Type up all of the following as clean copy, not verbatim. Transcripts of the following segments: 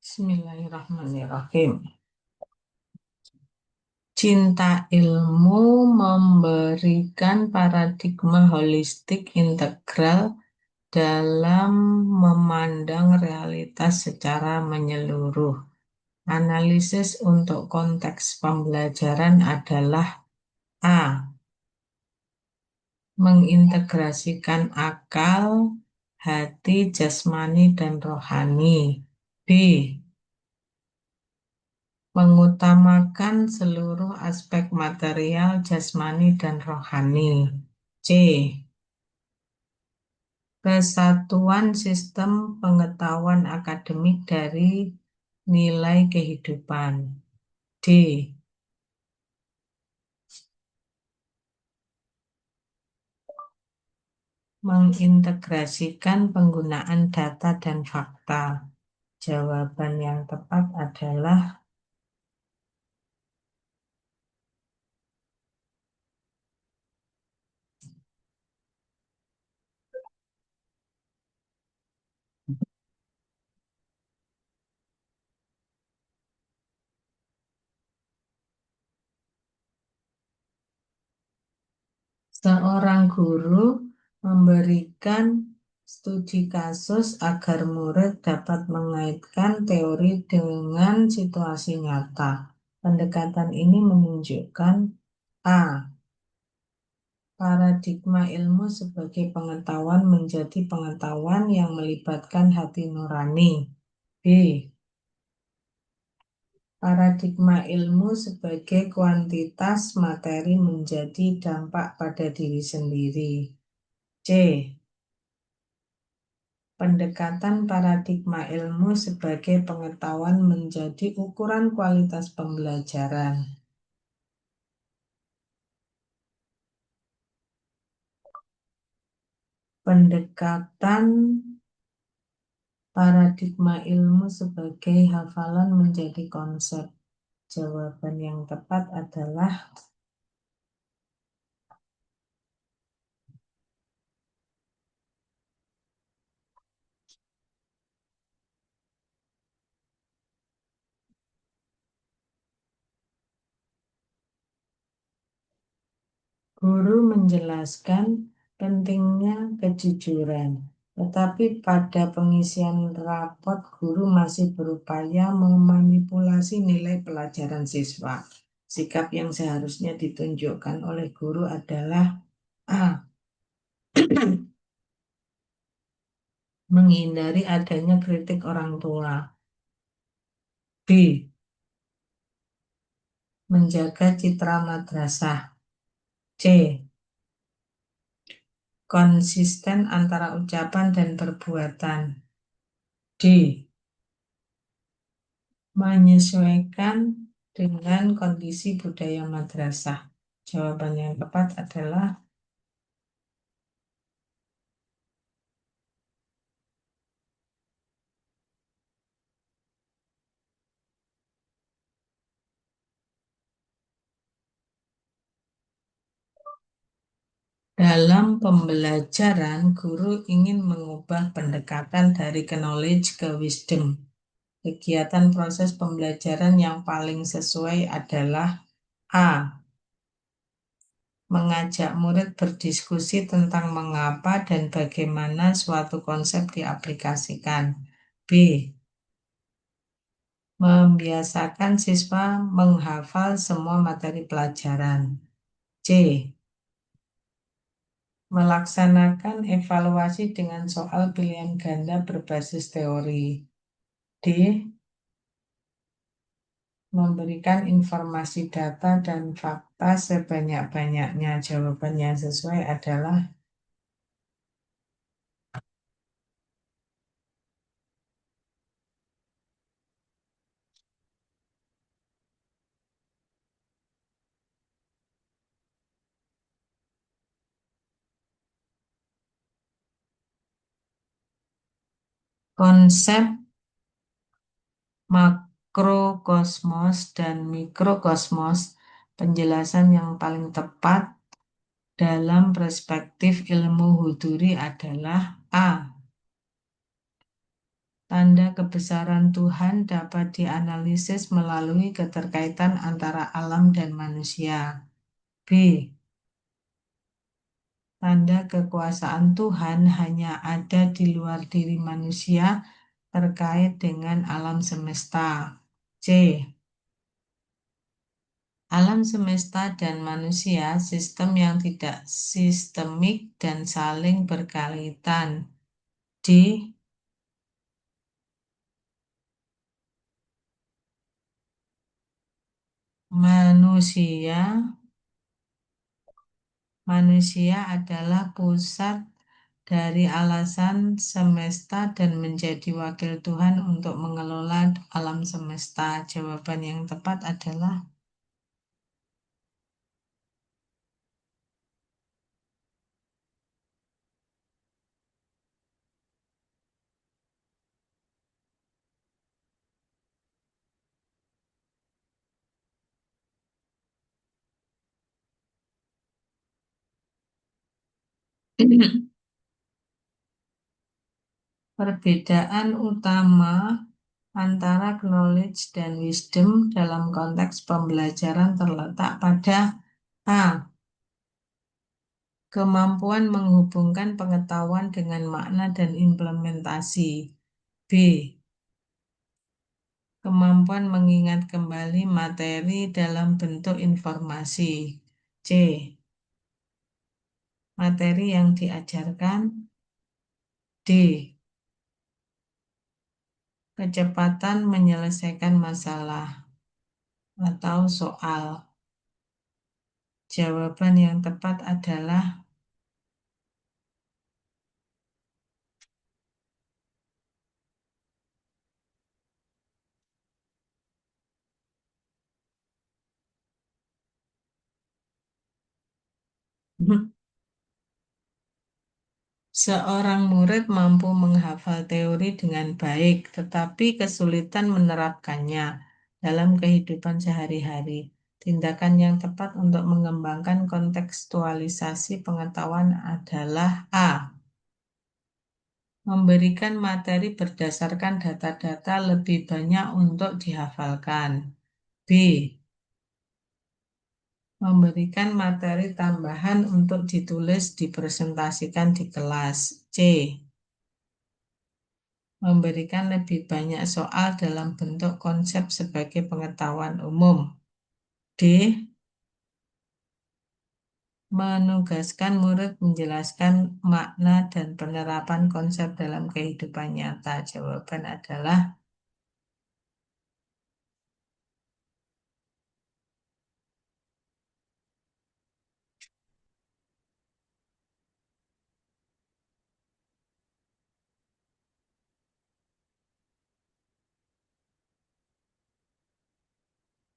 Bismillahirrahmanirrahim. Cinta ilmu memberikan paradigma holistik integral dalam memandang realitas secara menyeluruh. Analisis untuk konteks pembelajaran adalah A. Mengintegrasikan akal, hati, jasmani, dan rohani. B. Mengutamakan seluruh aspek material, jasmani, dan rohani. C. Kesatuan sistem pengetahuan akademik dari nilai kehidupan. D. Mengintegrasikan penggunaan data dan fakta. Jawaban yang tepat adalah seorang guru memberikan studi kasus agar murid dapat mengaitkan teori dengan situasi nyata. Pendekatan ini menunjukkan A. Paradigma ilmu sebagai pengetahuan menjadi pengetahuan yang melibatkan hati nurani. B. Paradigma ilmu sebagai kuantitas materi menjadi dampak pada diri sendiri. C. Pendekatan paradigma ilmu sebagai pengetahuan menjadi ukuran kualitas pembelajaran. Pendekatan paradigma ilmu sebagai hafalan menjadi konsep. Jawaban yang tepat adalah guru menjelaskan pentingnya kejujuran, tetapi pada pengisian rapot guru masih berupaya memanipulasi nilai pelajaran siswa. Sikap yang seharusnya ditunjukkan oleh guru adalah A. Menghindari adanya kritik orang tua. B. Menjaga citra madrasah. C. Konsisten antara ucapan dan perbuatan. D. Menyesuaikan dengan kondisi budaya madrasah. Jawaban yang tepat adalah dalam pembelajaran, guru ingin mengubah pendekatan dari knowledge ke wisdom. Kegiatan proses pembelajaran yang paling sesuai adalah A. Mengajak murid berdiskusi tentang mengapa dan bagaimana suatu konsep diaplikasikan. B. Membiasakan siswa menghafal semua materi pelajaran. C. Melaksanakan evaluasi dengan soal pilihan ganda berbasis teori. D. Memberikan informasi data dan fakta sebanyak-banyaknya. Jawaban yang sesuai adalah konsep makrokosmos dan mikrokosmos. Penjelasan yang paling tepat dalam perspektif ilmu huduri adalah A. Tanda kebesaran Tuhan dapat dianalisis melalui keterkaitan antara alam dan manusia. B. Tanda kekuasaan Tuhan hanya ada di luar diri manusia terkait dengan alam semesta. C. Alam semesta dan manusia sistem yang tidak sistemik dan saling berkaitan. D. Manusia adalah pusat dari alasan semesta dan menjadi wakil Tuhan untuk mengelola alam semesta. Jawaban yang tepat adalah perbedaan utama antara knowledge dan wisdom dalam konteks pembelajaran terletak pada A. Kemampuan menghubungkan pengetahuan dengan makna dan implementasi. B. Kemampuan mengingat kembali materi dalam bentuk informasi. C. Materi yang diajarkan. D. Kecepatan menyelesaikan masalah atau soal. Jawaban yang tepat adalah seorang murid mampu menghafal teori dengan baik, tetapi kesulitan menerapkannya dalam kehidupan sehari-hari. Tindakan yang tepat untuk mengembangkan kontekstualisasi pengetahuan adalah A. Memberikan materi berdasarkan data-data lebih banyak untuk dihafalkan. B. Memberikan materi tambahan untuk ditulis dipresentasikan di kelas. C. Memberikan lebih banyak soal dalam bentuk konsep sebagai pengetahuan umum. D. Menugaskan murid menjelaskan makna dan penerapan konsep dalam kehidupan nyata. Jawaban adalah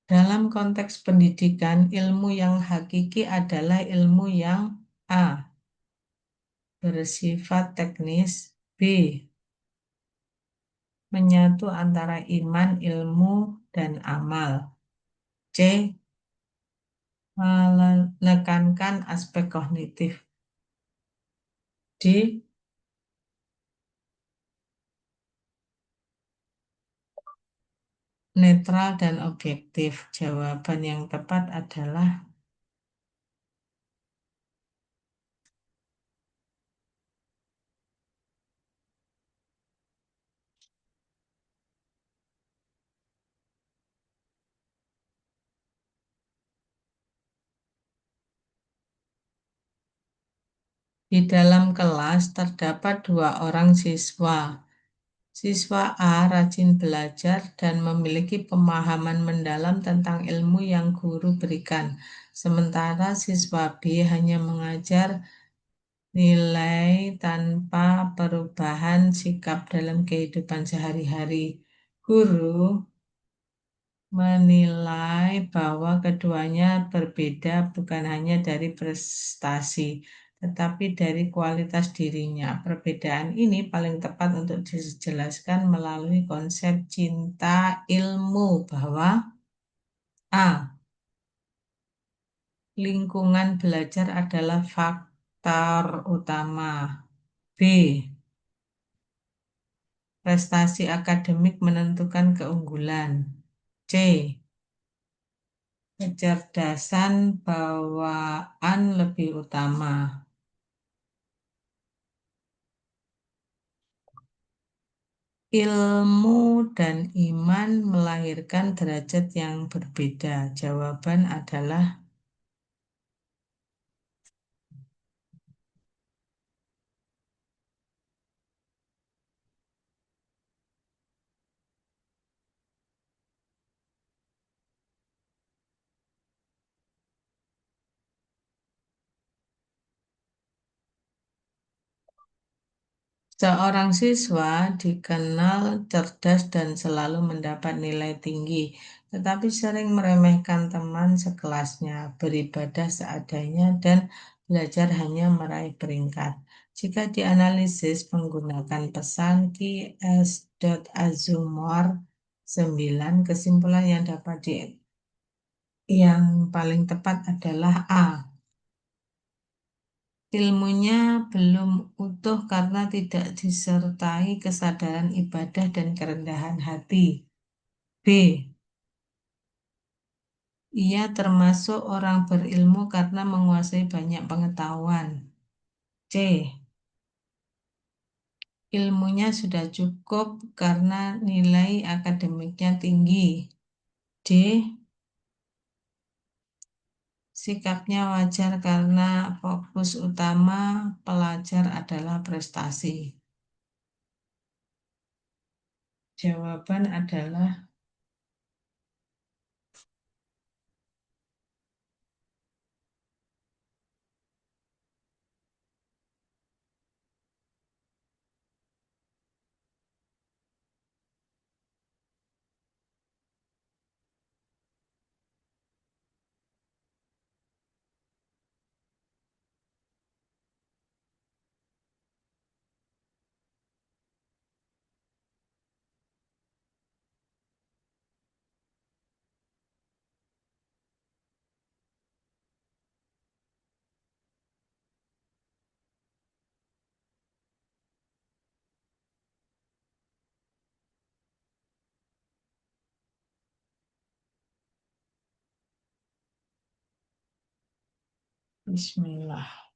dalam konteks pendidikan, ilmu yang hakiki adalah ilmu yang A. Bersifat teknis. B. Menyatu antara iman, ilmu, dan amal. C. Menekankan aspek kognitif. D. Netral dan objektif. Jawaban yang tepat adalah di dalam kelas terdapat 2 orang siswa. Siswa A rajin belajar dan memiliki pemahaman mendalam tentang ilmu yang guru berikan. Sementara siswa B hanya mengajar nilai tanpa perubahan sikap dalam kehidupan sehari-hari. Guru menilai bahwa keduanya berbeda bukan hanya dari prestasi, tetapi dari kualitas dirinya. Perbedaan ini paling tepat untuk dijelaskan melalui konsep cinta ilmu bahwa A. Lingkungan belajar adalah faktor utama. B. Prestasi akademik menentukan keunggulan. C. Kecerdasan bawaan lebih utama. Ilmu dan iman melahirkan derajat yang berbeda. Jawaban adalah seorang siswa dikenal cerdas dan selalu mendapat nilai tinggi, tetapi sering meremehkan teman sekelasnya, beribadah seadanya, dan belajar hanya meraih peringkat. Jika dianalisis menggunakan pesan Q.S. Azumor 9, kesimpulan yang paling tepat adalah A. Ilmunya belum utuh karena tidak disertai kesadaran ibadah dan kerendahan hati. B. Ia termasuk orang berilmu karena menguasai banyak pengetahuan. C. Ilmunya sudah cukup karena nilai akademiknya tinggi. D. Sikapnya wajar karena fokus utama pelajar adalah prestasi. Jawaban adalah Bismillah.